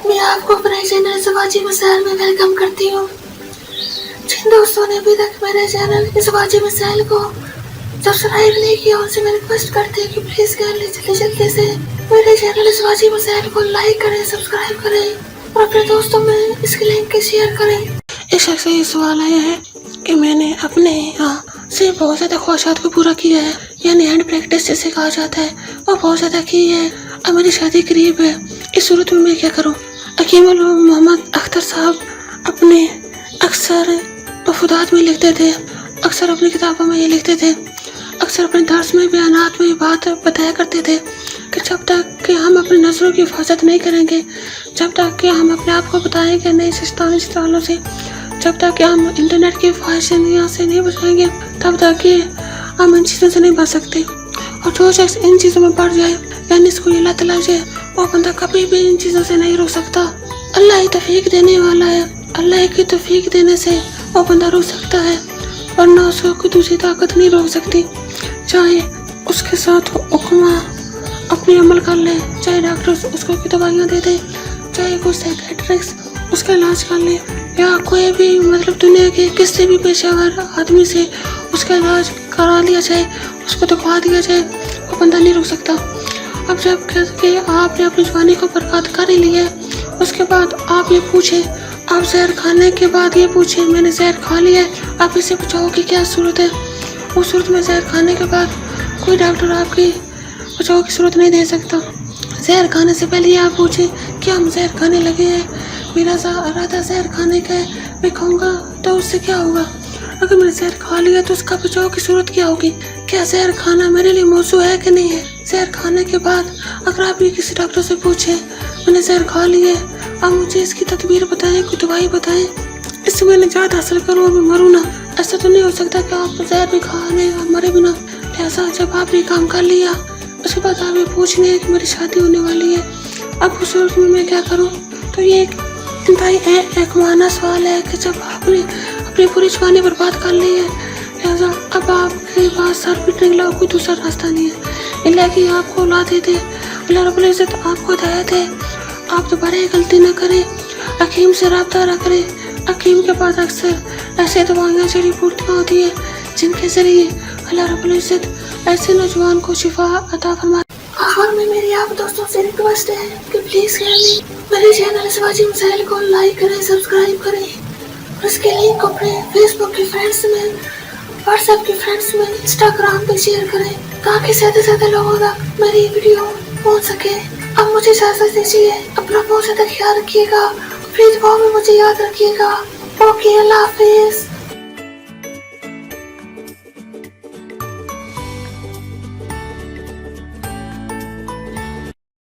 मैं आपको अपने चैनल सवाजी मसाइल में वेलकम करती हूँ। जिन दोस्तों ने अभी तक मेरे चैनल सवाजी मसाइल को सब्सक्राइब नहीं किया उनसे मैं रिक्वेस्ट करती हूँ कि प्लीज जल्दी से मेरे चैनल सवाजी मसाइल को लाइक करें, सब्सक्राइब करें और अपने दोस्तों में इसकी लिंक शेयर करें। इस शख्स से ये सवाल आया है कि मैंने अपने यहाँ से बहुत ज़्यादा ख्वाहिशात को पूरा किया है, यानी हैंड प्रैक्टिस जैसे कहा जाता है, और बहुत ज़्यादा की है। अब मेरी शादी करीब है, इस सूरत में मैं क्या करूँ? हकीम मोहम्मद अख्तर साहब अपने अक्सर मफूदात में लिखते थे, अक्सर अपनी किताबों में ये लिखते थे, अक्सर अपने दर्स में बयानात में बात बताया करते थे कि जब तक कि हम अपनी नज़रों की हिफाजत नहीं करेंगे, जब तक कि हम अपने आप को बताएंगे नहीं शैतानी इस्तेमालों से, जब तक कि हम इंटरनेट की ख्वाहिशात से नहीं बचाएंगे, तब तक कि हम इन चीज़ों से नहीं बच सकते। और जो शख्स इन चीज़ों में पड़ जाए, यानी इसको ये लत लग जाए, वो बंदा कभी भी इन चीज़ों से नहीं रोक सकता। अल्लाह ही तौफीक देने वाला है, अल्लाह की तौफीक देने से वो बंदा रोक सकता है, वरना उसको कोई दूसरी ताकत नहीं रोक सकती। चाहे उसके साथ हुक्मा अपनी अमल कर ले, चाहे डॉक्टर उसको की दवाइयाँ दे दे, चाहे कोई साइकियाट्रिस्ट उसका इलाज कर ले, या कोई भी मतलब दुनिया के किसी भी पेशेवर आदमी से उसका इलाज करा लिया जाए, उसको दिखवा दिया जाए, वो बंदा नहीं रुक सकता। अब जब कि आपने अपनी जवानी को बर्बाद कर ही लिया है, उसके बाद आप ये पूछे, आप जहर खाने के बाद ये पूछे मैंने जहर खा लिया है, आप इसे बचाओ की क्या सूरत है? उस सूरत में जहर खाने के बाद कोई डॉक्टर आपकी बचाव की सूरत नहीं दे सकता। जहर खाने से पहले आप पूछे क्या हम जहर खाने लगे हैं, मेरा इरादा जहर खाने का है, मैं खाऊंगा तो उससे क्या होगा? अगर मैंने जहर खा लिया तो उसका बचाव की सूरत क्या होगी? क्या जहर खाना मेरे लिए मौजू है कि नहीं है? जहर खाने के बाद अगर आप ये किसी डॉक्टर से पूछे मैंने जहर खा लिया, आप मुझे इसकी तदबीर बताएं, कोई दवाई बताएं, इससे मैं निजात हासिल करूँ और मैं मरूँ ना। ऐसा तो नहीं हो सकता कि आप जहर भी खाने मरे बिना। लिहाजा जब आप ये काम कर लिया, उसके बाद आप ये पूछ रहे हैं कि मेरी शादी होने वाली है, अब उस सूरत में मैं क्या करूँ? तो ये इंतहाई एक माना सवाल है कि जब आपने अपनी पूरी जवानी बर्बाद कर ली है, लिहाजा अब आपके पास सर पीटने के अलावा कोई दूसरा रास्ता नहीं है। इल्ला कि आपको औलाद दे दे, अल्लाह रब्बुल इज़्ज़त आपको हिदायत है, आप दोबारा ये गलती न करें, हकीम से रब्ता न करें। हकीम के पास अक्सर ऐसे दवाइयाँ जड़ी बूटियाँ होती हैं जिनके जरिए अल्लाह रब्बुल इज़्ज़त ऐसे नौजवान को शिफा अता फरमाए। आखिर में मेरी आप दोस्तों से रिक्वेस्ट है कि प्लीज मेरे चैनल सवाजी मसाइल को लाइक करें, सब्सक्राइब करें और इसके लिंक को अपने फेसबुक के फ्रेंड्स में, व्हाट्सएप के फ्रेंड्स में, इंस्टाग्राम पे शेयर करें ताकि ज्यादा से ज्यादा लोगों तक मेरी वीडियो पहुंच सके। अब मुझे इजाजत दीजिए, अपना बहुत ज्यादा ख्याल रखिएगा, प्लीज दुआ में मुझे याद रखिएगा। ओके, अल्लाह हाफिज।